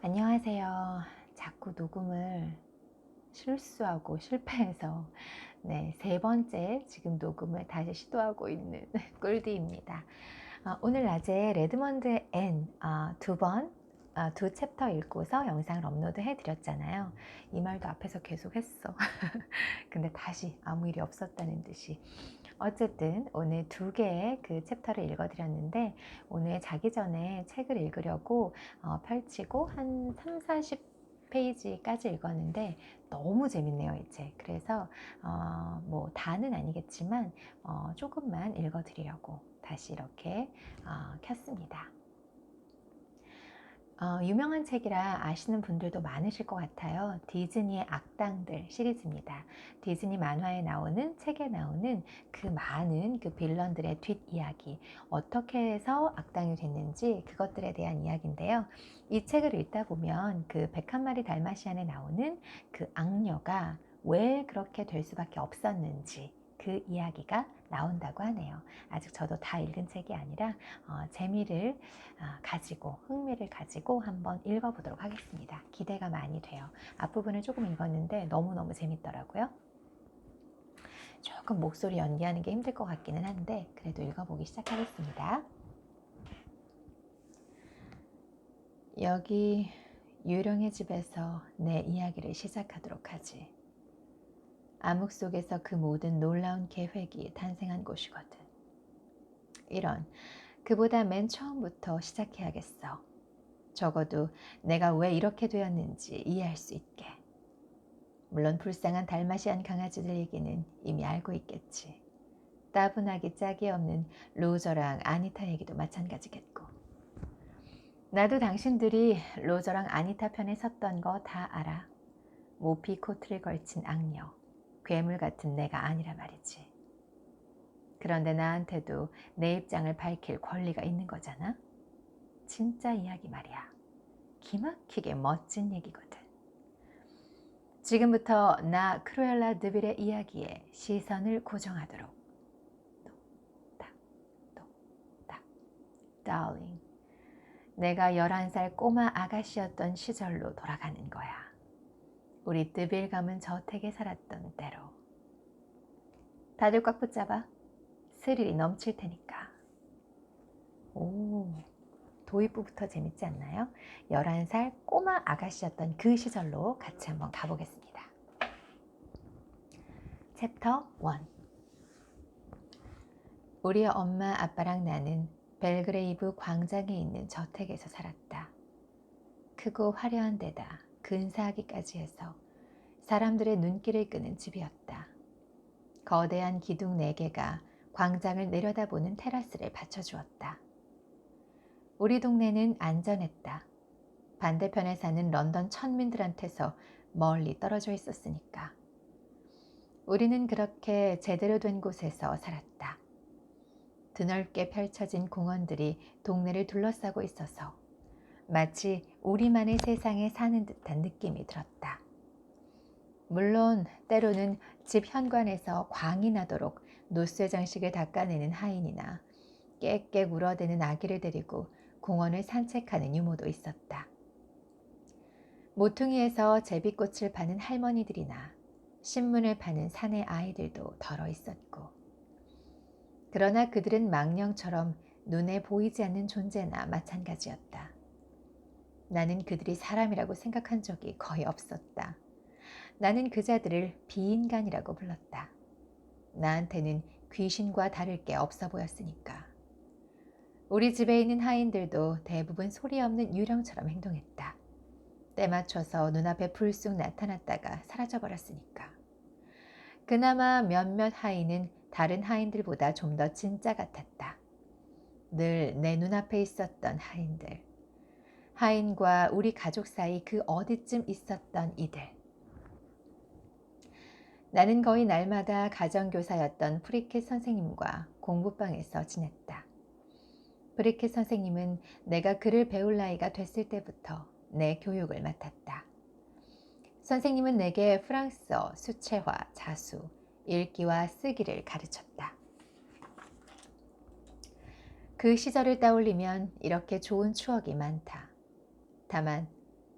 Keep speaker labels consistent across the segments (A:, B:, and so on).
A: 안녕하세요. 자꾸 녹음을 실수하고 실패해서 세 번째 지금 녹음을 다시 시도하고 있는 꿀디입니다. 오늘 낮에 레드먼드의 N 두 챕터 읽고서 영상을 업로드 해드렸잖아요. 이 말도 앞에서 계속 했어. 근데 다시 아무 일이 없었다는 듯이. 어쨌든 오늘 두 개의 그 챕터를 읽어드렸는데, 오늘 자기 전에 책을 읽으려고 펼치고 한 3, 40페이지까지 읽었는데 너무 재밌네요, 이 책. 그래서 뭐 다는 아니겠지만 조금만 읽어드리려고 다시 이렇게 켰습니다. 유명한 책이라 아시는 분들도 많으실 것 같아요. 디즈니의 악당들 시리즈입니다. 디즈니 만화에 나오는, 책에 나오는 그 많은 그 빌런들의 뒷이야기, 어떻게 해서 악당이 됐는지 그것들에 대한 이야기인데요. 이 책을 읽다 보면 그 101마리 달마시안에 나오는 그 악녀가 왜 그렇게 될 수밖에 없었는지 그 이야기가 나온다고 하네요. 아직 저도 다 읽은 책이 아니라 재미를 가지고, 흥미를 가지고 한번 읽어보도록 하겠습니다. 기대가 많이 돼요. 앞부분을 조금 읽었는데 너무너무 재밌더라고요. 조금 목소리 연기하는 게 힘들 것 같기는 한데 그래도 읽어보기 시작하겠습니다. 여기 유령의 집에서 내 이야기를 시작하도록 하지. 암흑 속에서 그 모든 놀라운 계획이 탄생한 곳이거든. 이런, 그보다 맨 처음부터 시작해야겠어. 적어도 내가 왜 이렇게 되었는지 이해할 수 있게. 물론 불쌍한 달마시안 강아지들 얘기는 이미 알고 있겠지. 따분하기 짝이 없는 로저랑 아니타 얘기도 마찬가지겠고. 나도 당신들이 로저랑 아니타 편에 섰던 거 다 알아. 모피 코트를 걸친 악녀, 괴물 같은 내가 아니라 말이지. 그런데 나한테도 내 입장을 밝힐 권리가 있는 거잖아. 진짜 이야기 말이야. 기막히게 멋진 얘기거든. 지금부터 나 크루엘라 드빌의 이야기에 시선을 고정하도록. 똑딱, 똑딱. Darling, 내가 11살 꼬마 아가씨였던 시절로 돌아가는 거야. 우리 드빌 가문 저택에 살았던 때로. 다들 꽉 붙잡아. 스릴이 넘칠 테니까. 오, 도입부부터 재밌지 않나요? 11살 꼬마 아가씨였던 그 시절로 같이 한번 가보겠습니다. 챕터 1. 우리 엄마, 아빠랑 나는 벨그레이브 광장에 있는 저택에서 살았다. 크고 화려한 데다 근사하기까지 해서 사람들의 눈길을 끄는 집이었다. 거대한 기둥 4개가 광장을 내려다보는 테라스를 받쳐주었다. 우리 동네는 안전했다. 반대편에 사는 런던 천민들한테서 멀리 떨어져 있었으니까. 우리는 그렇게 제대로 된 곳에서 살았다. 드넓게 펼쳐진 공원들이 동네를 둘러싸고 있어서 마치 우리만의 세상에 사는 듯한 느낌이 들었다. 물론 때로는 집 현관에서 광이 나도록 노쇠 장식을 닦아내는 하인이나 깨깨 울어대는 아기를 데리고 공원을 산책하는 유모도 있었다. 모퉁이에서 제비꽃을 파는 할머니들이나 신문을 파는 사내 아이들도 덜어 있었고, 그러나 그들은 망령처럼 눈에 보이지 않는 존재나 마찬가지였다. 나는 그들이 사람이라고 생각한 적이 거의 없었다. 나는 그자들을 비인간이라고 불렀다. 나한테는 귀신과 다를 게 없어 보였으니까. 우리 집에 있는 하인들도 대부분 소리 없는 유령처럼 행동했다. 때 맞춰서 눈앞에 불쑥 나타났다가 사라져버렸으니까. 그나마 몇몇 하인은 다른 하인들보다 좀 더 진짜 같았다. 늘 내 눈앞에 있었던 하인들. 하인과 우리 가족 사이 그 어디쯤 있었던 이들. 나는 거의 날마다 가정교사였던 프리켓 선생님과 공부방에서 지냈다. 프리켓 선생님은 내가 글을 배울 나이가 됐을 때부터 내 교육을 맡았다. 선생님은 내게 프랑스어, 수채화, 자수, 읽기와 쓰기를 가르쳤다. 그 시절을 떠올리면 이렇게 좋은 추억이 많다. 다만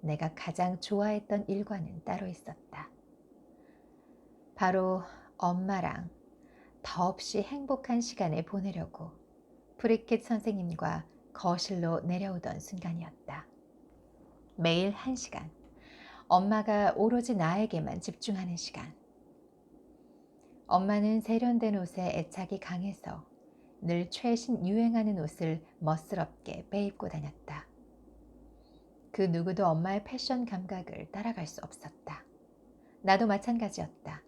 A: 내가 가장 좋아했던 일과는 따로 있었다. 바로 엄마랑 더없이 행복한 시간을 보내려고 프리켓 선생님과 거실로 내려오던 순간이었다. 매일 1시간, 엄마가 오로지 나에게만 집중하는 시간. 엄마는 세련된 옷에 애착이 강해서 늘 최신 유행하는 옷을 멋스럽게 빼입고 다녔다. 그 누구도 엄마의 패션 감각을 따라갈 수 없었다. 나도 마찬가지였다.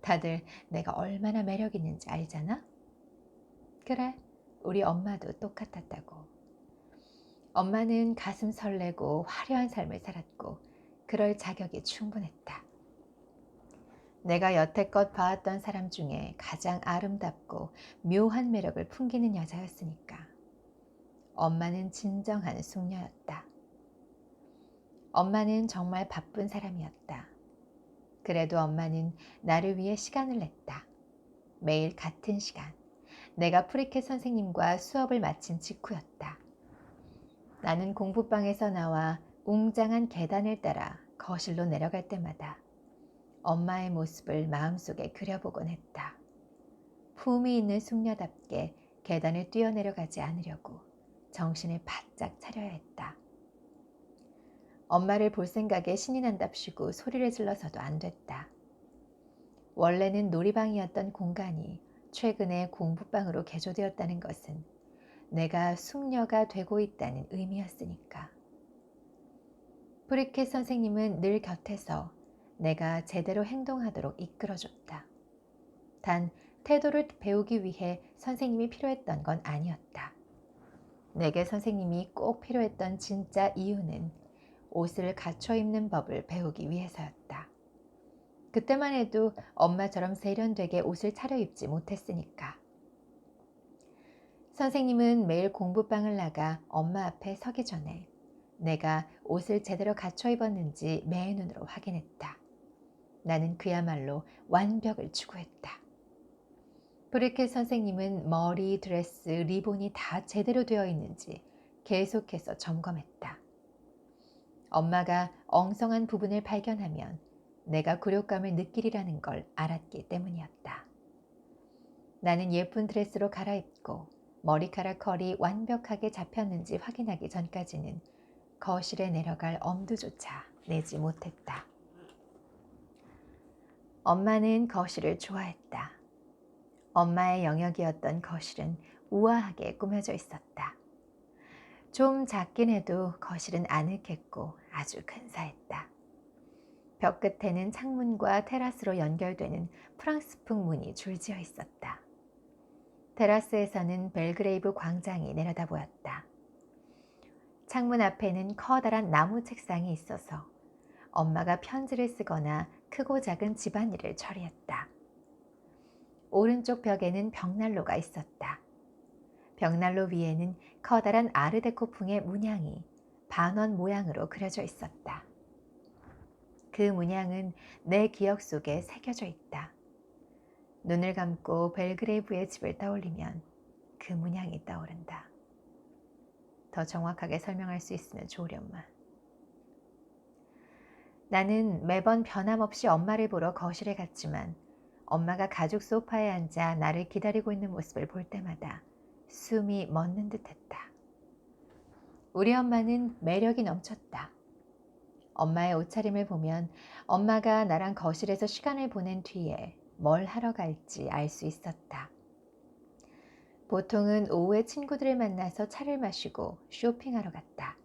A: 다들 내가 얼마나 매력 있는지 알잖아? 그래, 우리 엄마도 똑같았다고. 엄마는 가슴 설레고 화려한 삶을 살았고 그럴 자격이 충분했다. 내가 여태껏 봐왔던 사람 중에 가장 아름답고 묘한 매력을 풍기는 여자였으니까. 엄마는 진정한 숙녀였다. 엄마는 정말 바쁜 사람이었다. 그래도 엄마는 나를 위해 시간을 냈다. 매일 같은 시간. 내가 프리켓 선생님과 수업을 마친 직후였다. 나는 공부방에서 나와 웅장한 계단을 따라 거실로 내려갈 때마다 엄마의 모습을 마음속에 그려보곤 했다. 품위 있는 숙녀답게 계단을 뛰어내려가지 않으려고 정신을 바짝 차려야 했다. 엄마를 볼 생각에 신이 난답시고 소리를 질러서도 안 됐다. 원래는 놀이방이었던 공간이 최근에 공부방으로 개조되었다는 것은 내가 숙녀가 되고 있다는 의미였으니까. 프리켓 선생님은 늘 곁에서 내가 제대로 행동하도록 이끌어줬다. 단 태도를 배우기 위해 선생님이 필요했던 건 아니었다. 내게 선생님이 꼭 필요했던 진짜 이유는 옷을 갖춰 입는 법을 배우기 위해서였다. 그때만 해도 엄마처럼 세련되게 옷을 차려입지 못했으니까. 선생님은 매일 공부방을 나가 엄마 앞에 서기 전에 내가 옷을 제대로 갖춰 입었는지 매의 눈으로 확인했다. 나는 그야말로 완벽을 추구했다. 프리켓 선생님은 머리, 드레스, 리본이 다 제대로 되어 있는지 계속해서 점검했다. 엄마가 엉성한 부분을 발견하면 내가 굴욕감을 느끼리라는 걸 알았기 때문이었다. 나는 예쁜 드레스로 갈아입고 머리카락 컬이 완벽하게 잡혔는지 확인하기 전까지는 거실에 내려갈 엄두조차 내지 못했다. 엄마는 거실을 좋아했다. 엄마의 영역이었던 거실은 우아하게 꾸며져 있었다. 좀 작긴 해도 거실은 아늑했고 아주 근사했다. 벽 끝에는 창문과 테라스로 연결되는 프랑스풍 문이 줄지어 있었다. 테라스에서는 벨그레이브 광장이 내려다 보였다. 창문 앞에는 커다란 나무 책상이 있어서 엄마가 편지를 쓰거나 크고 작은 집안일을 처리했다. 오른쪽 벽에는 벽난로가 있었다. 벽난로 위에는 커다란 아르데코풍의 문양이 반원 모양으로 그려져 있었다. 그 문양은 내 기억 속에 새겨져 있다. 눈을 감고 벨그레이브의 집을 떠올리면 그 문양이 떠오른다. 더 정확하게 설명할 수 있으면 좋으련만. 나는 매번 변함없이 엄마를 보러 거실에 갔지만 엄마가 가죽 소파에 앉아 나를 기다리고 있는 모습을 볼 때마다 숨이 멎는 듯했다. 우리 엄마는 매력이 넘쳤다. 엄마의 옷차림을 보면 엄마가 나랑 거실에서 시간을 보낸 뒤에 뭘 하러 갈지 알 수 있었다. 보통은 오후에 친구들을 만나서 차를 마시고 쇼핑하러 갔다.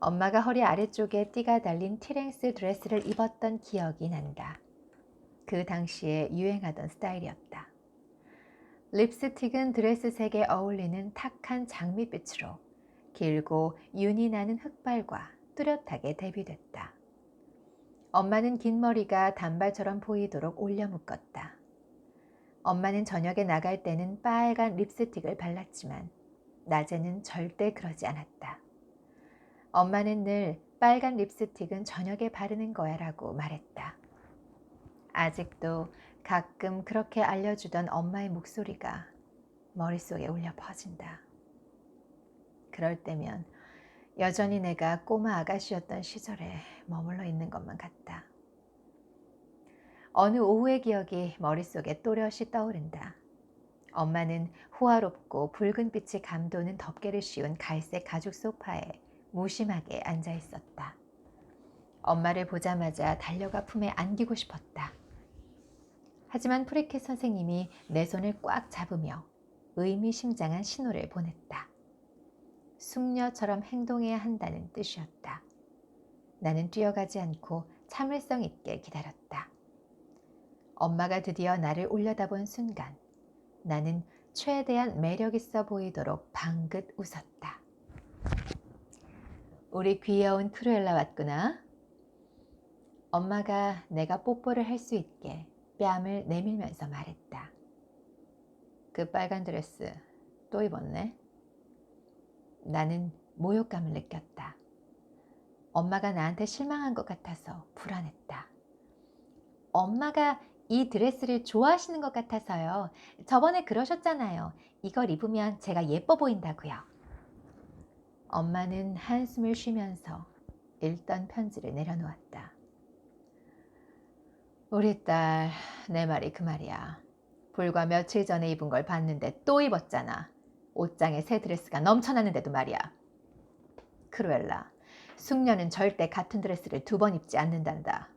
A: 엄마가 허리 아래쪽에 띠가 달린 티랭스 드레스를 입었던 기억이 난다. 그 당시에 유행하던 스타일이었다. 립스틱은 드레스 색에 어울리는 탁한 장밋빛으로 길고 윤이 나는 흑발과 뚜렷하게 대비됐다. 엄마는 긴 머리가 단발처럼 보이도록 올려 묶었다. 엄마는 저녁에 나갈 때는 빨간 립스틱을 발랐지만 낮에는 절대 그러지 않았다. 엄마는 늘 빨간 립스틱은 저녁에 바르는 거야 라고 말했다. 아직도 가끔 그렇게 알려주던 엄마의 목소리가 머릿속에 울려 퍼진다. 그럴 때면 여전히 내가 꼬마 아가씨였던 시절에 머물러 있는 것만 같다. 어느 오후의 기억이 머릿속에 또렷이 떠오른다. 엄마는 호화롭고 붉은 빛이 감도는 덮개를 씌운 갈색 가죽 소파에 무심하게 앉아 있었다. 엄마를 보자마자 달려가 품에 안기고 싶었다. 하지만 프리켓 선생님이 내 손을 꽉 잡으며 의미심장한 신호를 보냈다. 숙녀처럼 행동해야 한다는 뜻이었다. 나는 뛰어가지 않고 참을성 있게 기다렸다. 엄마가 드디어 나를 올려다본 순간 나는 최대한 매력 있어 보이도록 방긋 웃었다. 우리 귀여운 크루엘라 왔구나. 엄마가 내가 뽀뽀를 할 수 있게 뺨을 내밀면서 말했다. 그 빨간 드레스 또 입었네. 나는 모욕감을 느꼈다. 엄마가 나한테 실망한 것 같아서 불안했다. 엄마가 이 드레스를 좋아하시는 것 같아서요. 저번에 그러셨잖아요. 이걸 입으면 제가 예뻐 보인다고요. 엄마는 한숨을 쉬면서 읽던 편지를 내려놓았다. 우리 딸, 내 말이 그 말이야. 불과 며칠 전에 입은 걸 봤는데 또 입었잖아. 옷장에 새 드레스가 넘쳐나는데도 말이야. 크루엘라, 숙녀는 절대 같은 드레스를 2번 입지 않는단다.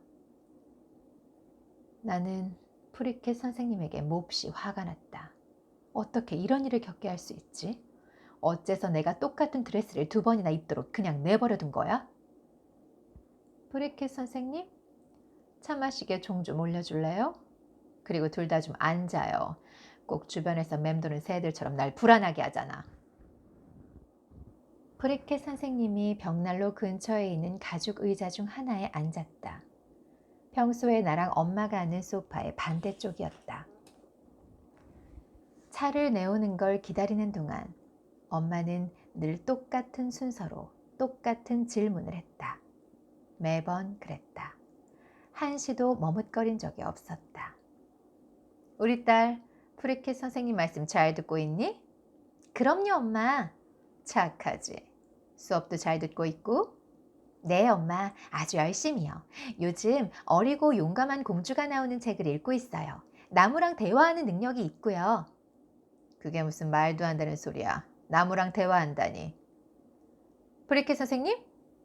A: 나는 프리켓 선생님에게 몹시 화가 났다. 어떻게 이런 일을 겪게 할 수 있지? 어째서 내가 똑같은 드레스를 2번이나 입도록 그냥 내버려둔 거야? 프리켓 선생님? 차 마시게 종 좀 올려줄래요? 그리고 둘 다 좀 앉아요. 꼭 주변에서 맴도는 새들처럼 날 불안하게 하잖아. 프리켓 선생님이 벽난로 근처에 있는 가죽 의자 중 하나에 앉았다. 평소에 나랑 엄마가 앉는 소파의 반대쪽이었다. 차를 내오는 걸 기다리는 동안 엄마는 늘 똑같은 순서로 똑같은 질문을 했다. 매번 그랬다. 한시도 머뭇거린 적이 없었다. 우리 딸, 프리켓 선생님 말씀 잘 듣고 있니? 그럼요, 엄마. 착하지. 수업도 잘 듣고 있고? 네, 엄마. 아주 열심히요. 요즘 어리고 용감한 공주가 나오는 책을 읽고 있어요. 나무랑 대화하는 능력이 있고요. 그게 무슨 말도 안 되는 소리야. 나무랑 대화한다니. 프리켓 선생님?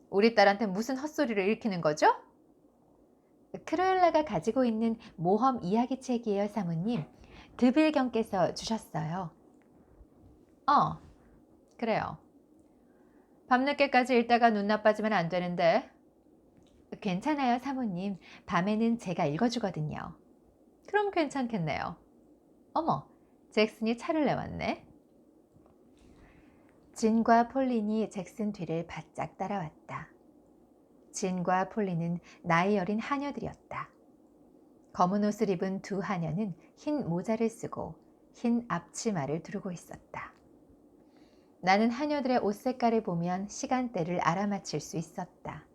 A: 우리 딸한테 무슨 헛소리를 일으키는 거죠? 크루엘라가 가지고 있는 모험 이야기책이에요, 사모님. 드빌경께서 주셨어요. 그래요. 밤늦게까지 읽다가 눈 나빠지면 안 되는데. 괜찮아요, 사모님. 밤에는 제가 읽어주거든요. 그럼 괜찮겠네요. 어머, 잭슨이 차를 내왔네. 진과 폴린이 잭슨 뒤를 바짝 따라왔다. 진과 폴린은 나이 어린 하녀들이었다. 검은 옷을 입은 두 하녀는 흰 모자를 쓰고 흰 앞치마를 두르고 있었다. 나는 하녀들의 옷 색깔을 보면 시간대를 알아맞힐 수 있었다.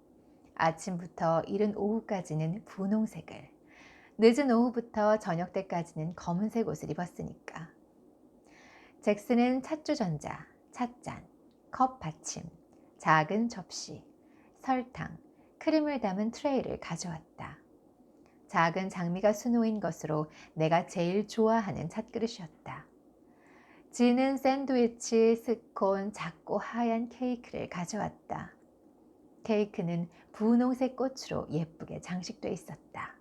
A: 아침부터 이른 오후까지는 분홍색을, 늦은 오후부터 저녁 때까지는 검은색 옷을 입었으니까. 잭슨은 찻주전자, 찻잔, 컵 받침, 작은 접시, 설탕, 크림을 담은 트레이를 가져왔다. 작은 장미가 수놓인 것으로 내가 제일 좋아하는 찻그릇이었다. 진은 샌드위치, 스콘, 작고 하얀 케이크를 가져왔다. 케이크는 분홍색 꽃으로 예쁘게 장식돼 있었다.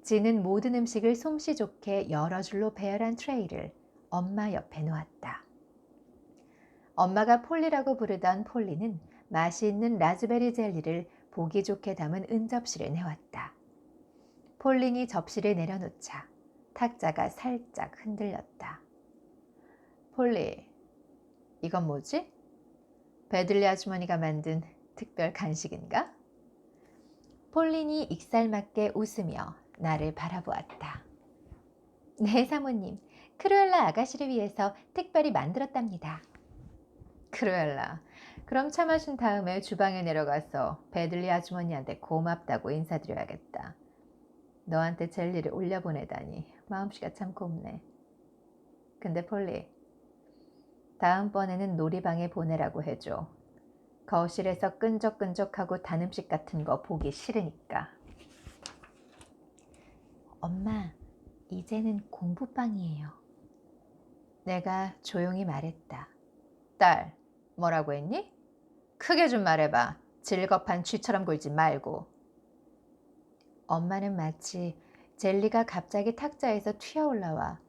A: 진은 모든 음식을 솜씨 좋게 여러 줄로 배열한 트레이를 엄마 옆에 놓았다. 엄마가 폴리라고 부르던 폴리는 맛이 있는 라즈베리 젤리를 보기 좋게 담은 은접시를 내왔다. 폴린이 접시를 내려놓자 탁자가 살짝 흔들렸다. 폴리, 이건 뭐지? 베들리 아주머니가 만든 특별 간식인가? 폴린이 익살맞게 웃으며 나를 바라보았다. 네, 사모님. 크루엘라 아가씨를 위해서 특별히 만들었답니다. 크루엘라, 그럼 차 마신 다음에 주방에 내려가서 베들리 아주머니한테 고맙다고 인사드려야겠다. 너한테 젤리를 올려보내다니 마음씨가 참 곱네. 근데 폴리, 다음번에는 놀이방에 보내라고 해줘. 거실에서 끈적끈적하고 단 음식 같은 거 보기 싫으니까. 엄마, 이제는 공부방이에요. 내가 조용히 말했다. 딸, 뭐라고 했니? 크게 좀 말해봐. 질겁한 쥐처럼 굴지 말고. 엄마는 마치 젤리가 갑자기 탁자에서 튀어 올라와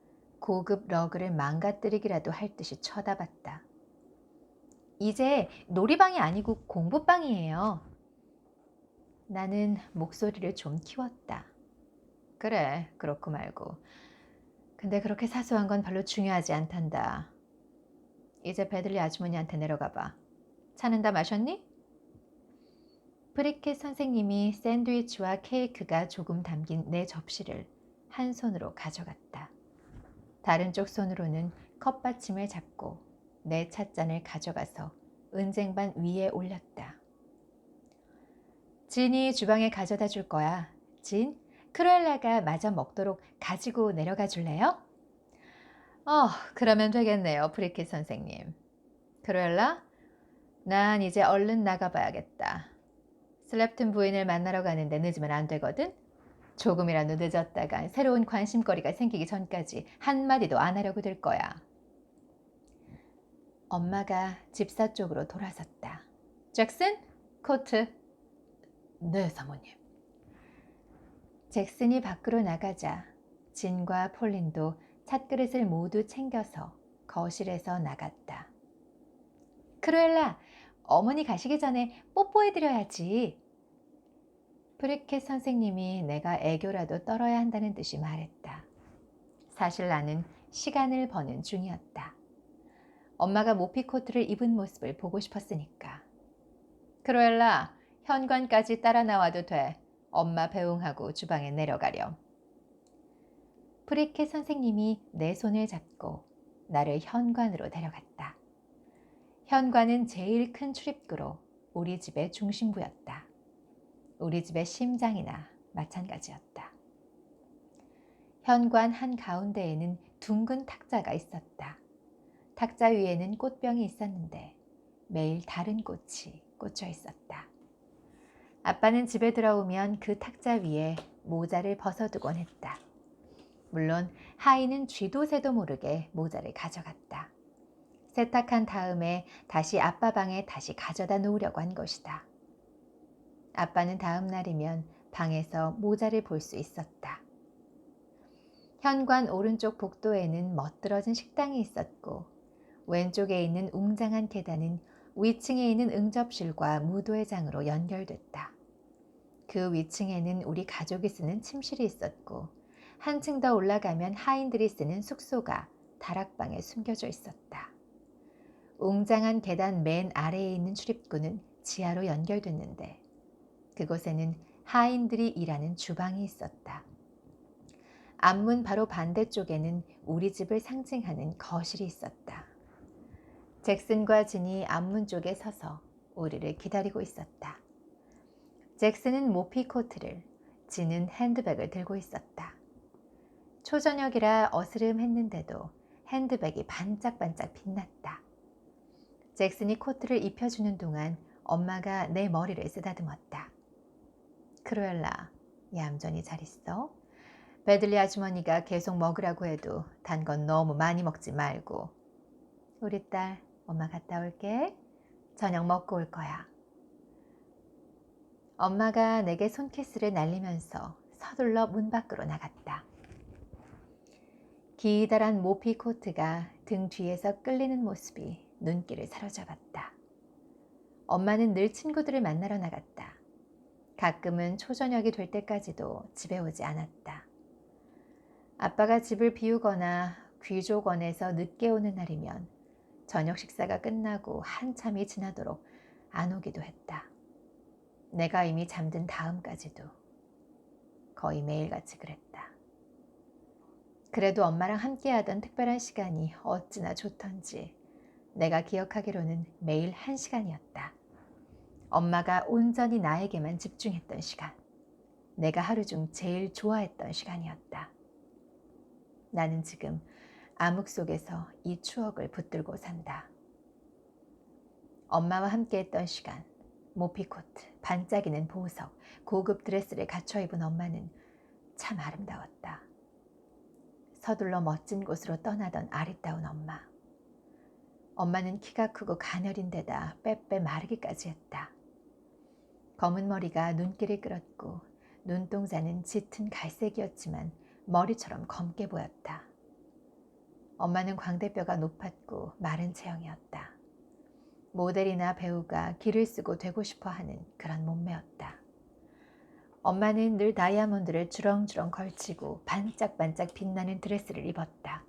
A: 고급 러그를 망가뜨리기라도 할 듯이 쳐다봤다. 이제 놀이방이 아니고 공부방이에요. 나는 목소리를 좀 키웠다. 그래, 그렇고 말고. 근데 그렇게 사소한 건 별로 중요하지 않단다. 이제 베들리 아주머니한테 내려가 봐. 차는 다 마셨니? 프리켓 선생님이 샌드위치와 케이크가 조금 담긴 내 접시를 한 손으로 가져갔다. 다른 쪽 손으로는 컵받침을 잡고 내 찻잔을 가져가서 은쟁반 위에 올렸다. 진이 주방에 가져다 줄 거야. 진, 크루엘라가 마저 먹도록 가지고 내려가 줄래요? 그러면 되겠네요, 프리켓 선생님. 크루엘라, 난 이제 얼른 나가봐야겠다. 슬랩튼 부인을 만나러 가는데 늦으면 안 되거든? 조금이라도 늦었다간 새로운 관심거리가 생기기 전까지 한마디도 안 하려고 들 거야. 엄마가 집사 쪽으로 돌아섰다. 잭슨, 코트. 네, 사모님. 잭슨이 밖으로 나가자 진과 폴린도 찻그릇을 모두 챙겨서 거실에서 나갔다. 크루엘라, 어머니 가시기 전에 뽀뽀해드려야지. 프리켓 선생님이 내가 애교라도 떨어야 한다는 듯이 말했다. 사실 나는 시간을 버는 중이었다. 엄마가 모피 코트를 입은 모습을 보고 싶었으니까. 크루엘라, 현관까지 따라 나와도 돼. 엄마 배웅하고 주방에 내려가렴. 프리켓 선생님이 내 손을 잡고 나를 현관으로 데려갔다. 현관은 제일 큰 출입구로 우리 집의 중심부였다. 우리 집의 심장이나 마찬가지였다. 현관 한가운데에는 둥근 탁자가 있었다. 탁자 위에는 꽃병이 있었는데 매일 다른 꽃이 꽂혀 있었다. 아빠는 집에 들어오면 그 탁자 위에 모자를 벗어두곤 했다. 물론 하이는 쥐도 새도 모르게 모자를 가져갔다. 세탁한 다음에 다시 아빠 방에 다시 가져다 놓으려고 한 것이다. 아빠는 다음 날이면 방에서 모자를 볼 수 있었다. 현관 오른쪽 복도에는 멋들어진 식당이 있었고 왼쪽에 있는 웅장한 계단은 위층에 있는 응접실과 무도회장으로 연결됐다. 그 위층에는 우리 가족이 쓰는 침실이 있었고 한층 더 올라가면 하인들이 쓰는 숙소가 다락방에 숨겨져 있었다. 웅장한 계단 맨 아래에 있는 출입구는 지하로 연결됐는데 그곳에는 하인들이 일하는 주방이 있었다. 앞문 바로 반대쪽에는 우리 집을 상징하는 거실이 있었다. 잭슨과 진이 앞문 쪽에 서서 우리를 기다리고 있었다. 잭슨은 모피 코트를, 진은 핸드백을 들고 있었다. 초저녁이라 어스름했는데도 핸드백이 반짝반짝 빛났다. 잭슨이 코트를 입혀주는 동안 엄마가 내 머리를 쓰다듬었다. 크루엘라, 얌전히 잘 있어. 베들리 아주머니가 계속 먹으라고 해도 단 건 너무 많이 먹지 말고. 우리 딸, 엄마 갔다 올게. 저녁 먹고 올 거야. 엄마가 내게 손키스를 날리면서 서둘러 문 밖으로 나갔다. 기다란 모피 코트가 등 뒤에서 끌리는 모습이 눈길을 사로잡았다. 엄마는 늘 친구들을 만나러 나갔다. 가끔은 초저녁이 될 때까지도 집에 오지 않았다. 아빠가 집을 비우거나 귀족원에서 늦게 오는 날이면 저녁 식사가 끝나고 한참이 지나도록 안 오기도 했다. 내가 이미 잠든 다음까지도 거의 매일같이 그랬다. 그래도 엄마랑 함께하던 특별한 시간이 어찌나 좋던지 내가 기억하기로는 매일 1시간이었다. 엄마가 온전히 나에게만 집중했던 시간. 내가 하루 중 제일 좋아했던 시간이었다. 나는 지금 암흑 속에서 이 추억을 붙들고 산다. 엄마와 함께했던 시간, 모피코트, 반짝이는 보석, 고급 드레스를 갖춰 입은 엄마는 참 아름다웠다. 서둘러 멋진 곳으로 떠나던 아리따운 엄마. 엄마는 키가 크고 가녀린데다 빼빼 마르기까지 했다. 검은 머리가 눈길을 끌었고 눈동자는 짙은 갈색이었지만 머리처럼 검게 보였다. 엄마는 광대뼈가 높았고 마른 체형이었다. 모델이나 배우가 기를 쓰고 되고 싶어 하는 그런 몸매였다. 엄마는 늘 다이아몬드를 주렁주렁 걸치고 반짝반짝 빛나는 드레스를 입었다.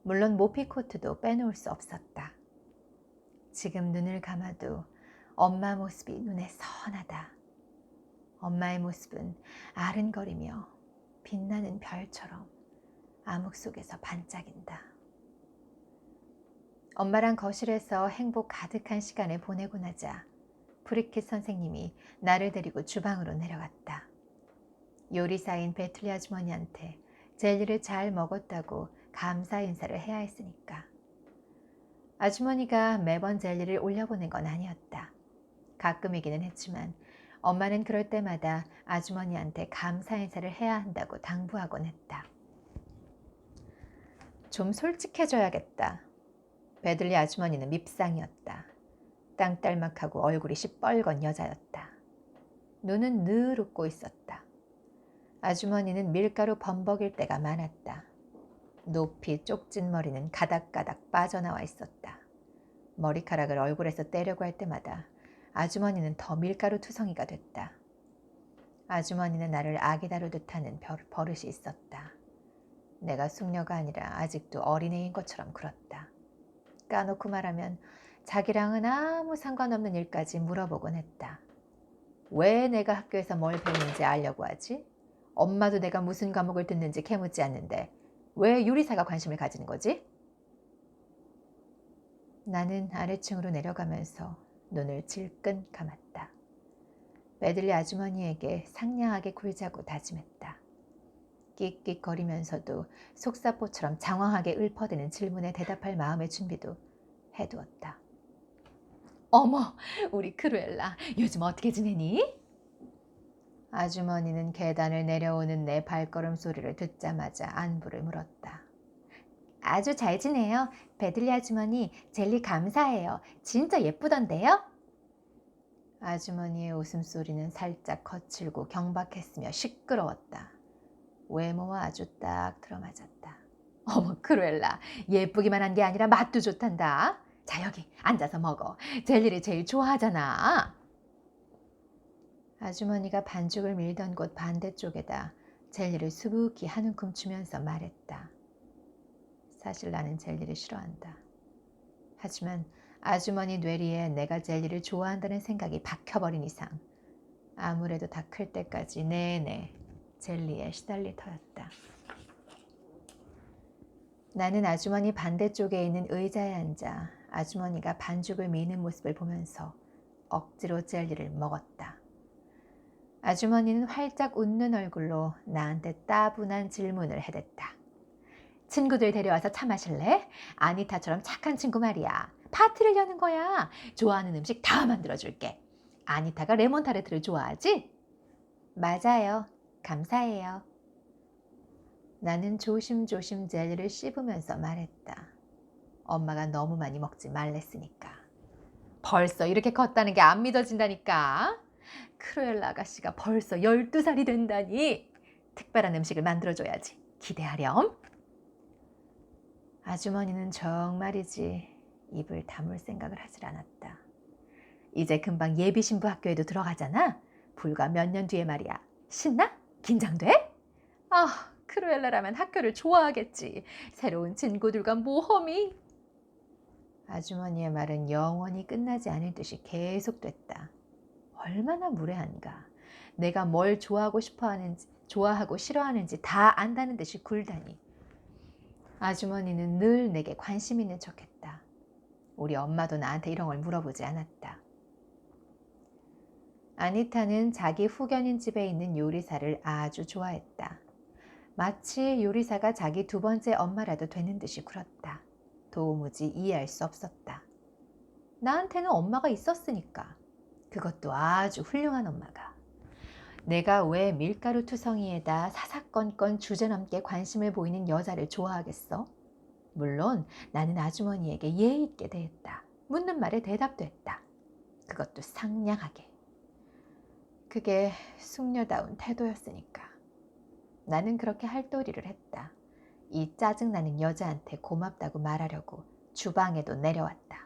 A: 물론 모피코트도 빼놓을 수 없었다. 지금 눈을 감아도 엄마 모습이 눈에 선하다. 엄마의 모습은 아른거리며 빛나는 별처럼 암흑 속에서 반짝인다. 엄마랑 거실에서 행복 가득한 시간을 보내고 나자 프리킷 선생님이 나를 데리고 주방으로 내려갔다. 요리사인 베틀리 아주머니한테 젤리를 잘 먹었다고 감사 인사를 해야 했으니까. 아주머니가 매번 젤리를 올려보낸 건 아니었다. 가끔이기는 했지만 엄마는 그럴 때마다 아주머니한테 감사 인사를 해야 한다고 당부하곤 했다. 좀 솔직해져야겠다. 베들리 아주머니는 밉상이었다. 땅딸막하고 얼굴이 시뻘건 여자였다. 눈은 늘 웃고 있었다. 아주머니는 밀가루 범벅일 때가 많았다. 높이 쪽진 머리는 가닥가닥 빠져나와 있었다. 머리카락을 얼굴에서 떼려고 할 때마다 아주머니는 더 밀가루 투성이가 됐다. 아주머니는 나를 아기 다루듯 하는 버릇이 있었다. 내가 숙녀가 아니라 아직도 어린애인 것처럼 굴었다. 까놓고 말하면 자기랑은 아무 상관없는 일까지 물어보곤 했다. 왜 내가 학교에서 뭘 배우는지 알려고 하지? 엄마도 내가 무슨 과목을 듣는지 캐묻지 않는데 왜 요리사가 관심을 가지는 거지? 나는 아래층으로 내려가면서 눈을 질끈 감았다. 베들리 아주머니에게 상냥하게 굴자고 다짐했다. 끽끽거리면서도 속사포처럼 장황하게 읊어대는 질문에 대답할 마음의 준비도 해두었다. 어머, 우리 크루엘라, 요즘 어떻게 지내니? 아주머니는 계단을 내려오는 내 발걸음 소리를 듣자마자 안부를 물었다. 아주 잘 지내요. 베들리 아주머니, 젤리 감사해요. 진짜 예쁘던데요? 아주머니의 웃음소리는 살짝 거칠고 경박했으며 시끄러웠다. 외모와 아주 딱 들어맞았다. 어머, 크루엘라, 예쁘기만 한 게 아니라 맛도 좋단다. 자, 여기 앉아서 먹어. 젤리를 제일 좋아하잖아. 아주머니가 반죽을 밀던 곳 반대쪽에다 젤리를 수북히 한 움큼 주면서 말했다. 사실 나는 젤리를 싫어한다. 하지만 아주머니 뇌리에 내가 젤리를 좋아한다는 생각이 박혀버린 이상 아무래도 다 클 때까지 내내 젤리에 시달릴 터였다. 나는 아주머니 반대쪽에 있는 의자에 앉아 아주머니가 반죽을 미는 모습을 보면서 억지로 젤리를 먹었다. 아주머니는 활짝 웃는 얼굴로 나한테 따분한 질문을 해댔다. 친구들 데려와서 차 마실래? 아니타처럼 착한 친구 말이야. 파티를 여는 거야. 좋아하는 음식 다 만들어줄게. 아니타가 레몬타르트를 좋아하지? 맞아요. 감사해요. 나는 조심조심 젤리를 씹으면서 말했다. 엄마가 너무 많이 먹지 말랬으니까. 벌써 이렇게 컸다는 게 안 믿어진다니까. 크루엘라 아가씨가 벌써 12살이 된다니. 특별한 음식을 만들어줘야지. 기대하렴. 아주머니는 정말이지 입을 다물 생각을 하질 않았다. 이제 금방 예비신부 학교에도 들어가잖아. 불과 몇 년 뒤에 말이야. 신나? 긴장돼? 아, 크루엘라라면 학교를 좋아하겠지. 새로운 친구들과 모험이. 아주머니의 말은 영원히 끝나지 않을 듯이 계속됐다. 얼마나 무례한가. 내가 뭘 좋아하고 싶어하는지, 좋아하고 싫어하는지 다 안다는 듯이 굴다니. 아주머니는 늘 내게 관심 있는 척했다. 우리 엄마도 나한테 이런 걸 물어보지 않았다. 아니타는 자기 후견인 집에 있는 요리사를 아주 좋아했다. 마치 요리사가 자기 두 번째 엄마라도 되는 듯이 굴었다. 도무지 이해할 수 없었다. 나한테는 엄마가 있었으니까. 그것도 아주 훌륭한 엄마가. 내가 왜 밀가루 투성이에다 사사건건 주제넘게 관심을 보이는 여자를 좋아하겠어? 물론 나는 아주머니에게 예의 있게 대했다. 묻는 말에 대답도 했다. 그것도 상냥하게. 그게 숙녀다운 태도였으니까. 나는 그렇게 할 도리를 했다. 이 짜증나는 여자한테 고맙다고 말하려고 주방에도 내려왔다.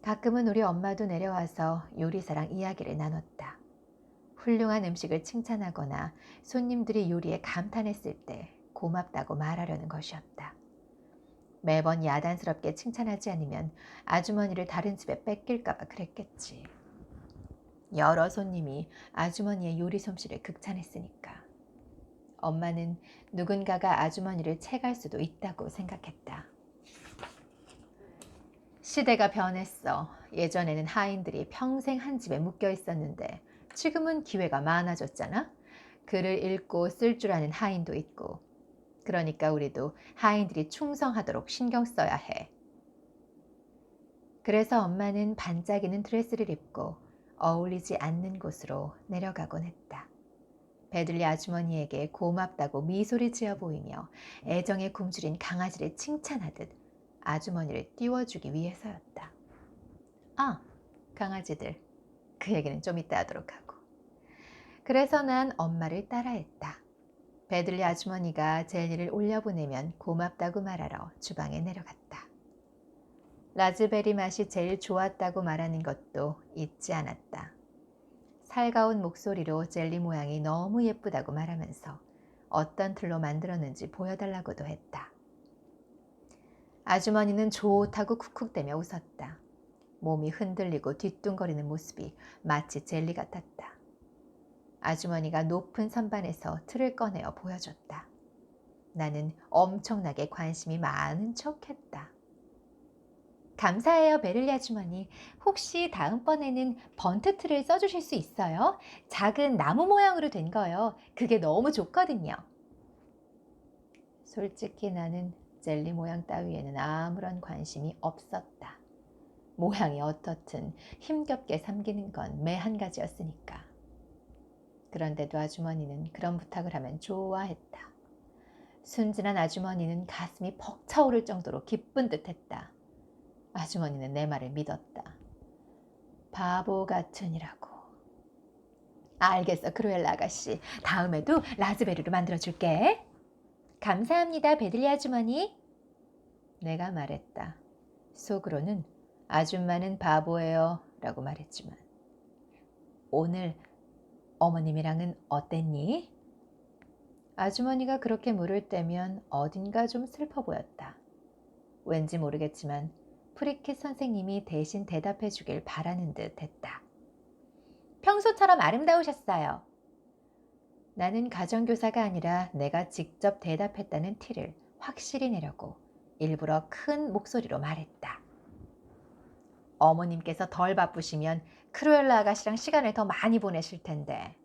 A: 가끔은 우리 엄마도 내려와서 요리사랑 이야기를 나눴다. 훌륭한 음식을 칭찬하거나 손님들이 요리에 감탄했을 때 고맙다고 말하려는 것이었다. 매번 야단스럽게 칭찬하지 않으면 아주머니를 다른 집에 뺏길까 봐 그랬겠지. 여러 손님이 아주머니의 요리 솜씨를 극찬했으니까. 엄마는 누군가가 아주머니를 채갈 수도 있다고 생각했다. 시대가 변했어. 예전에는 하인들이 평생 한 집에 묶여 있었는데 지금은 기회가 많아졌잖아. 글을 읽고 쓸 줄 아는 하인도 있고. 그러니까 우리도 하인들이 충성하도록 신경 써야 해. 그래서 엄마는 반짝이는 드레스를 입고 어울리지 않는 곳으로 내려가곤 했다. 베들리 아주머니에게 고맙다고 미소를 지어 보이며 애정에 굶주린 강아지를 칭찬하듯 아주머니를 띄워주기 위해서였다. 아, 강아지들. 그 얘기는 좀 이따 하도록 하고. 그래서 난 엄마를 따라했다. 베들리 아주머니가 젤리를 올려보내면 고맙다고 말하러 주방에 내려갔다. 라즈베리 맛이 제일 좋았다고 말하는 것도 잊지 않았다. 살가운 목소리로 젤리 모양이 너무 예쁘다고 말하면서 어떤 틀로 만들었는지 보여달라고도 했다. 아주머니는 좋다고 쿡쿡대며 웃었다. 몸이 흔들리고 뒤뚱거리는 모습이 마치 젤리 같았다. 아주머니가 높은 선반에서 틀을 꺼내어 보여줬다. 나는 엄청나게 관심이 많은 척했다. 감사해요, 베를리 아주머니. 혹시 다음번에는 번트 틀을 써주실 수 있어요? 작은 나무 모양으로 된 거요. 그게 너무 좋거든요. 솔직히 나는 젤리 모양 따위에는 아무런 관심이 없었다. 모양이 어떻든 힘겹게 삼기는 건 매 한 가지였으니까. 그런데도 아주머니는 그런 부탁을 하면 좋아했다. 순진한 아주머니는 가슴이 벅차오를 정도로 기쁜 듯했다. 아주머니는 내 말을 믿었다. 바보 같으니라고. 알겠어, 크루엘라 아가씨. 다음에도 라즈베리로 만들어줄게. 감사합니다, 베들리 아주머니. 내가 말했다. 속으로는 아줌마는 바보예요 라고 말했지만 오늘 어머님이랑은 어땠니? 아주머니가 그렇게 물을 때면 어딘가 좀 슬퍼 보였다. 왠지 모르겠지만 프리켓 선생님이 대신 대답해 주길 바라는 듯 했다. 평소처럼 아름다우셨어요. 나는 가정교사가 아니라 내가 직접 대답했다는 티를 확실히 내려고 일부러 큰 목소리로 말했다. 어머님께서 덜 바쁘시면 크루엘라 아가씨랑 시간을 더 많이 보내실 텐데.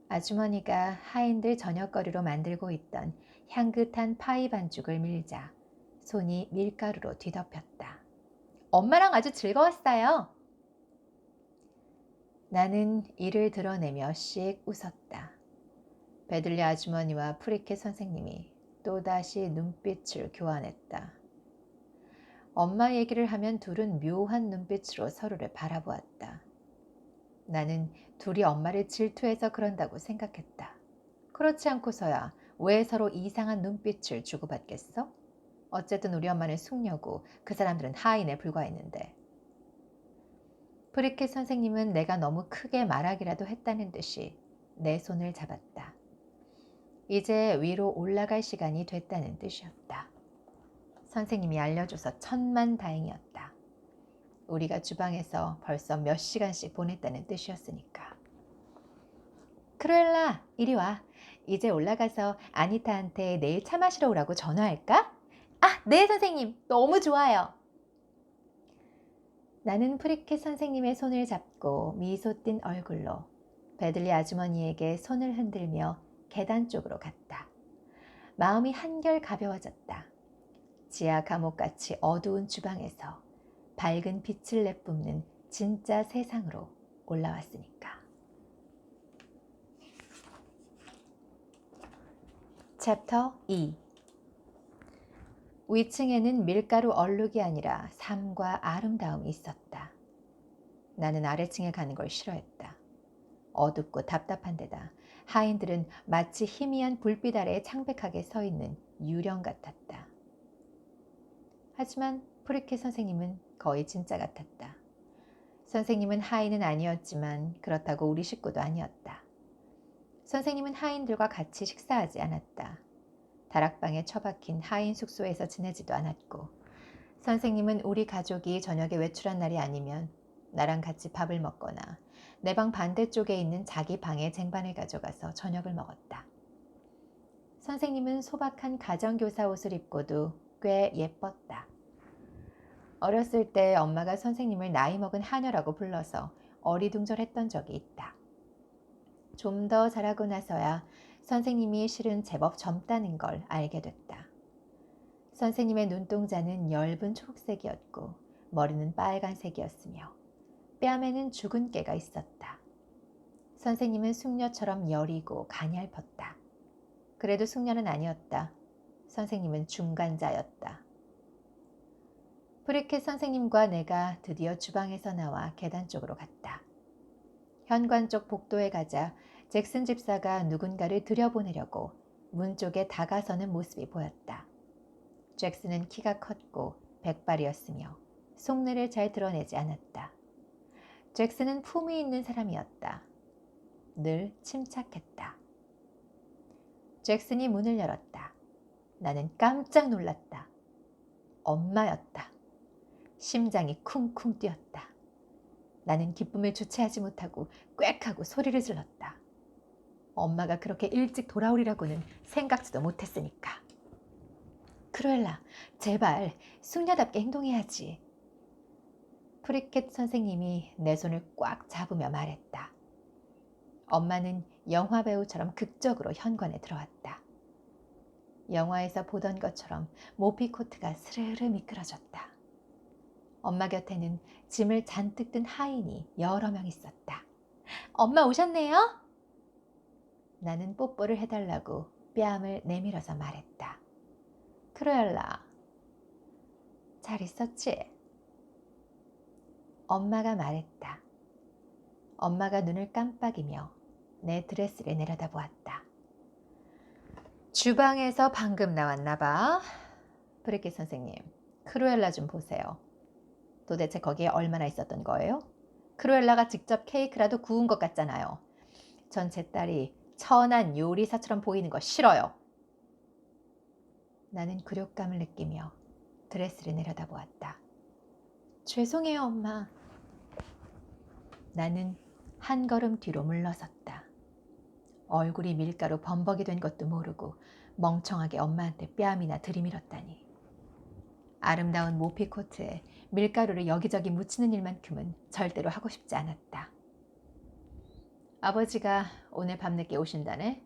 A: 아주머니가 하인들 저녁거리로 만들고 있던 향긋한 파이 반죽을 밀자 손이 밀가루로 뒤덮였다. 엄마랑 아주 즐거웠어요. 나는 이를 드러내며 씩 웃었다. 베들리 아주머니와 프리켓 선생님이 또다시 눈빛을 교환했다. 엄마 얘기를 하면 둘은 묘한 눈빛으로 서로를 바라보았다. 나는 둘이 엄마를 질투해서 그런다고 생각했다. 그렇지 않고서야 왜 서로 이상한 눈빛을 주고받겠어? 어쨌든 우리 엄마는 숙녀고 그 사람들은 하인에 불과했는데. 프리켓 선생님은 내가 너무 크게 말하기라도 했다는 듯이 내 손을 잡았다. 이제 위로 올라갈 시간이 됐다는 뜻이었다. 선생님이 알려줘서 천만다행이었다. 우리가 주방에서 벌써 몇 시간씩 보냈다는 뜻이었으니까. 크루엘라, 이리 와. 이제 올라가서 아니타한테 내일 차 마시러 오라고 전화할까? 아, 네 선생님. 너무 좋아요. 나는 프리켓 선생님의 손을 잡고 미소 띤 얼굴로 베들리 아주머니에게 손을 흔들며 계단 쪽으로 갔다. 마음이 한결 가벼워졌다. 지하 감옥같이 어두운 주방에서 밝은 빛을 내뿜는 진짜 세상으로 올라왔으니까. 챕터 2. 위층에는 밀가루 얼룩이 아니라 삶과 아름다움이 있었다. 나는 아래층에 가는 걸 싫어했다. 어둡고 답답한 데다 하인들은 마치 희미한 불빛 아래에 창백하게 서 있는 유령 같았다. 하지만 프리케 선생님은 거의 진짜 같았다. 선생님은 하인은 아니었지만 그렇다고 우리 식구도 아니었다. 선생님은 하인들과 같이 식사하지 않았다. 다락방에 처박힌 하인 숙소에서 지내지도 않았고, 선생님은 우리 가족이 저녁에 외출한 날이 아니면 나랑 같이 밥을 먹거나 내 방 반대쪽에 있는 자기 방에 쟁반을 가져가서 저녁을 먹었다. 선생님은 소박한 가정교사 옷을 입고도 꽤 예뻤다. 어렸을 때 엄마가 선생님을 나이 먹은 하녀라고 불러서 어리둥절했던 적이 있다. 좀 더 자라고 나서야 선생님이 실은 제법 젊다는 걸 알게 됐다. 선생님의 눈동자는 엷은 초록색이었고 머리는 빨간색이었으며 뺨에는 죽은 깨가 있었다. 선생님은 숙녀처럼 여리고 가냘펐다. 그래도 숙녀는 아니었다. 선생님은 중간자였다. 프리켓 선생님과 내가 드디어 주방에서 나와 계단 쪽으로 갔다. 현관 쪽 복도에 가자 잭슨 집사가 누군가를 들여보내려고 문 쪽에 다가서는 모습이 보였다. 잭슨은 키가 컸고 백발이었으며 속내를 잘 드러내지 않았다. 잭슨은 품위 있는 사람이었다. 늘 침착했다. 잭슨이 문을 열었다. 나는 깜짝 놀랐다. 엄마였다. 심장이 쿵쿵 뛰었다. 나는 기쁨을 주체하지 못하고 꽥 하고 소리를 질렀다. 엄마가 그렇게 일찍 돌아오리라고는 생각지도 못했으니까. 크루엘라, 제발 숙녀답게 행동해야지. 프리켓 선생님이 내 손을 꽉 잡으며 말했다. 엄마는 영화배우처럼 극적으로 현관에 들어왔다. 영화에서 보던 것처럼 모피코트가 스르르 미끄러졌다. 엄마 곁에는 짐을 잔뜩 든 하인이 여러 명 있었다. 엄마 오셨네요? 나는 뽀뽀를 해달라고 뺨을 내밀어서 말했다. 크루엘라, 잘 있었지? 엄마가 말했다. 엄마가 눈을 깜빡이며 내 드레스를 내려다보았다. 주방에서 방금 나왔나 봐. 프리켓 선생님, 크루엘라 좀 보세요. 도대체 거기에 얼마나 있었던 거예요? 크루엘라가 직접 케이크라도 구운 것 같잖아요. 전 제 딸이 천한 요리사처럼 보이는 거 싫어요. 나는 굴욕감을 느끼며 드레스를 내려다보았다. 죄송해요, 엄마. 나는 한 걸음 뒤로 물러섰다. 얼굴이 밀가루 범벅이 된 것도 모르고 멍청하게 엄마한테 뺨이나 들이밀었다니. 아름다운 모피코트에 밀가루를 여기저기 묻히는 일만큼은 절대로 하고 싶지 않았다. 아버지가 오늘 밤늦게 오신다네.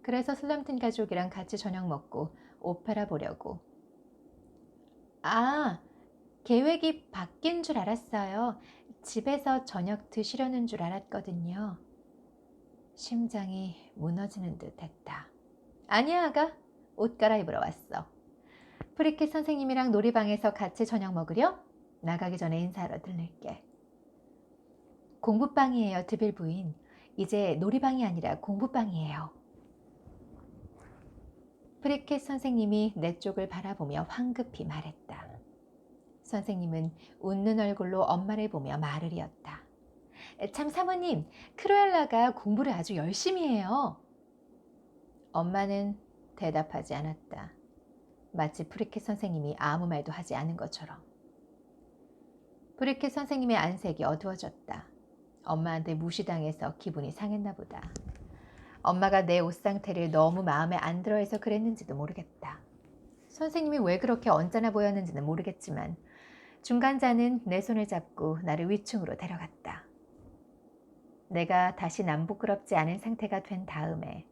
A: 그래서 슬럼튼 가족이랑 같이 저녁 먹고 오페라 보려고. 아, 계획이 바뀐 줄 알았어요. 집에서 저녁 드시려는 줄 알았거든요. 심장이 무너지는 듯 했다. 아니야, 아가. 옷 갈아입으러 왔어. 프리켓 선생님이랑 놀이방에서 같이 저녁 먹으려? 나가기 전에 인사하러 들를게. 공부방이에요, 드빌 부인. 이제 놀이방이 아니라 공부방이에요. 프리켓 선생님이 내 쪽을 바라보며 황급히 말했다. 선생님은 웃는 얼굴로 엄마를 보며 말을 이었다. 참 사모님, 크루엘라가 공부를 아주 열심히 해요. 엄마는 대답하지 않았다. 마치 프리켓 선생님이 아무 말도 하지 않은 것처럼. 프리켓 선생님의 안색이 어두워졌다. 엄마한테 무시당해서 기분이 상했나 보다. 엄마가 내 옷 상태를 너무 마음에 안 들어해서 그랬는지도 모르겠다. 선생님이 왜 그렇게 언짢아 보였는지는 모르겠지만 중간자는 내 손을 잡고 나를 위층으로 데려갔다. 내가 다시 남부끄럽지 않은 상태가 된 다음에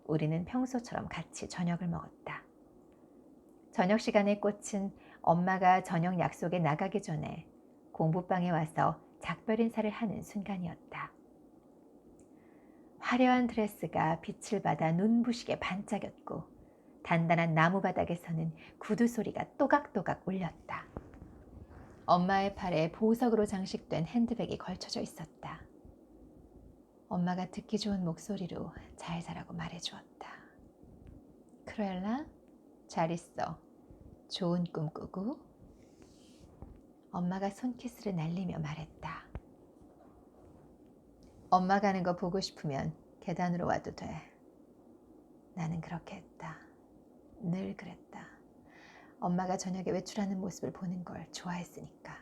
A: 우리는 평소처럼 같이 저녁을 먹었다. 저녁 시간의 꽃은 엄마가 저녁 약속에 나가기 전에 공부방에 와서 작별 인사를 하는 순간이었다. 화려한 드레스가 빛을 받아 눈부시게 반짝였고 단단한 나무 바닥에서는 구두 소리가 또각또각 울렸다. 엄마의 팔에 보석으로 장식된 핸드백이 걸쳐져 있었다. 엄마가 듣기 좋은 목소리로 잘 자라고 말해주었다. 크루엘라, 잘 있어. 좋은 꿈 꾸고. 엄마가 손키스를 날리며 말했다. 엄마 가는 거 보고 싶으면 계단으로 와도 돼. 나는 그렇게 했다. 늘 그랬다. 엄마가 저녁에 외출하는 모습을 보는 걸 좋아했으니까.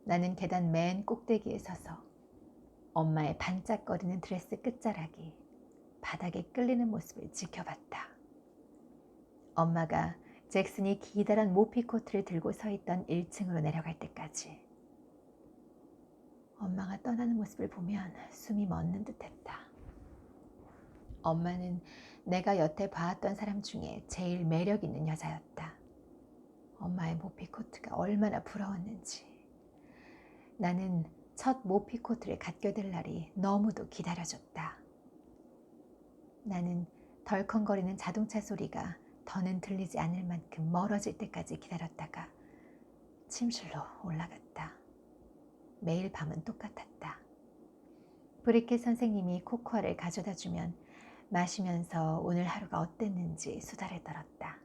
A: 나는 계단 맨 꼭대기에 서서 엄마의 반짝거리는 드레스 끝자락이 바닥에 끌리는 모습을 지켜봤다. 엄마가 잭슨이 기다란 모피코트를 들고 서 있던 1층으로 내려갈 때까지. 엄마가 떠나는 모습을 보면 숨이 멎는 듯했다. 엄마는 내가 여태 봐왔던 사람 중에 제일 매력 있는 여자였다. 엄마의 모피코트가 얼마나 부러웠는지. 나는 첫 모피코트를 갖게 될 날이 너무도 기다려졌다. 나는 덜컹거리는 자동차 소리가 더는 들리지 않을 만큼 멀어질 때까지 기다렸다가 침실로 올라갔다. 매일 밤은 똑같았다. 브리켓 선생님이 코코아를 가져다 주면 마시면서 오늘 하루가 어땠는지 수다를 떨었다.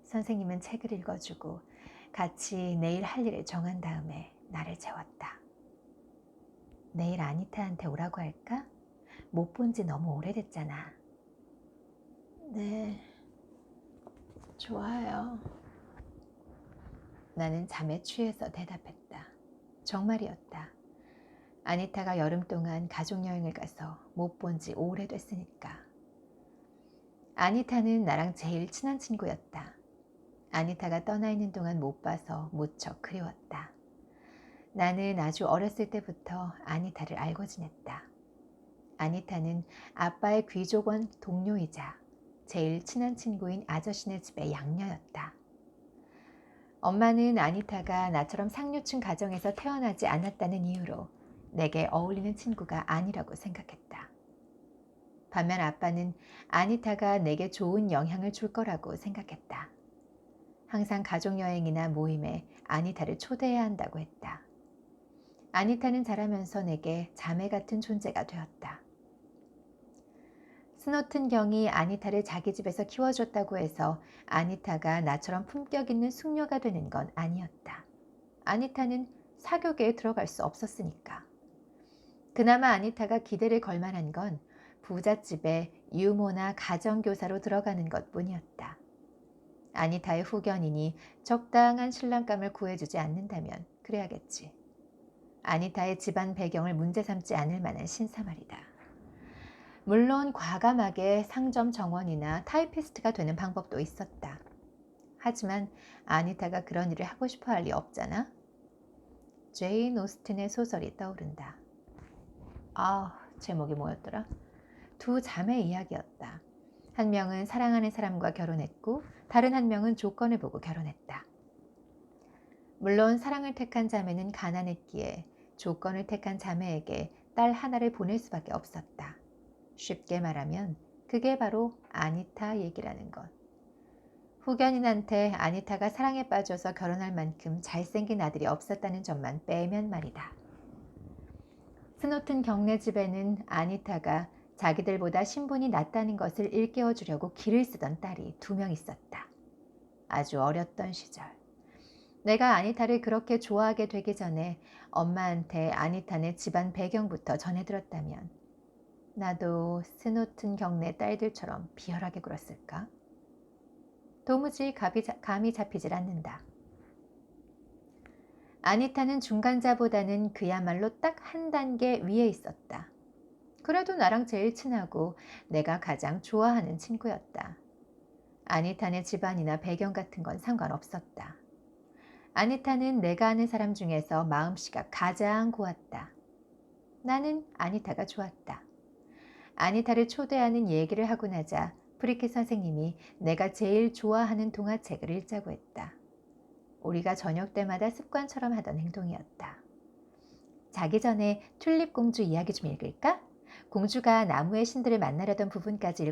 A: 선생님은 책을 읽어주고 같이 내일 할 일을 정한 다음에 나를 재웠다. 내일 아니타한테 오라고 할까? 못 본 지 너무 오래됐잖아. 네, 좋아요. 나는 잠에 취해서 대답했다. 정말이었다. 아니타가 여름 동안 가족여행을 가서 못 본 지 오래됐으니까. 아니타는 나랑 제일 친한 친구였다. 아니타가 떠나 있는 동안 못 봐서 무척 그리웠다. 나는 아주 어렸을 때부터 아니타를 알고 지냈다. 아니타는 아빠의 귀족원 동료이자 제일 친한 친구인 아저씨네 집의 양녀였다. 엄마는 아니타가 나처럼 상류층 가정에서 태어나지 않았다는 이유로 내게 어울리는 친구가 아니라고 생각했다. 반면 아빠는 아니타가 내게 좋은 영향을 줄 거라고 생각했다. 항상 가족여행이나 모임에 아니타를 초대해야 한다고 했다. 아니타는 자라면서 내게 자매 같은 존재가 되었다. 스노튼 경이 아니타를 자기 집에서 키워줬다고 해서 아니타가 나처럼 품격 있는 숙녀가 되는 건 아니었다. 아니타는 사교계에 들어갈 수 없었으니까. 그나마 아니타가 기대를 걸 만한 건 부잣집에 유모나 가정교사로 들어가는 것뿐이었다. 아니타의 후견인이 적당한 신랑감을 구해주지 않는다면 그래야겠지. 아니타의 집안 배경을 문제 삼지 않을 만한 신사 말이다. 물론 과감하게 상점 정원이나 타이피스트가 되는 방법도 있었다. 하지만 아니타가 그런 일을 하고 싶어 할 리 없잖아. 제인 오스틴의 소설이 떠오른다. 제목이 뭐였더라? 두 자매 이야기였다. 한 명은 사랑하는 사람과 결혼했고 다른 한 명은 조건을 보고 결혼했다. 물론 사랑을 택한 자매는 가난했기에 조건을 택한 자매에게 딸 하나를 보낼 수밖에 없었다. 쉽게 말하면 그게 바로 아니타 얘기라는 것. 후견인한테 아니타가 사랑에 빠져서 결혼할 만큼 잘생긴 아들이 없었다는 점만 빼면 말이다. 스노튼 경네 집에는 아니타가 자기들보다 신분이 낮다는 것을 일깨워 주려고 기를 쓰던 딸이 2명 있었다. 아주 어렸던 시절. 내가 아니타를 그렇게 좋아하게 되기 전에 엄마한테 아니타네 집안 배경부터 전해들었다면 나도 스노튼 경네 딸들처럼 비열하게 굴었을까? 도무지 감이 잡히질 않는다. 아니타는 중간자보다는 그야말로 딱 한 단계 위에 있었다. 그래도 나랑 제일 친하고 내가 가장 좋아하는 친구였다. 아니타네 집안이나 배경 같은 건 상관없었다. 아니타는 내가 아는 사람 중에서 마음씨가 가장 고왔다. 나는 아니타가 좋았다. 아니타를 초대하는 얘기를 하고 나자 프리켓 선생님이 내가 제일 좋아하는 동화책을 읽자고 했다. 우리가 저녁 때마다 습관처럼 하던 행동이었다. 자기 전에 튤립 공주 이야기 좀 읽을까? 공주가 나무의 신들을 만나려던 부분까지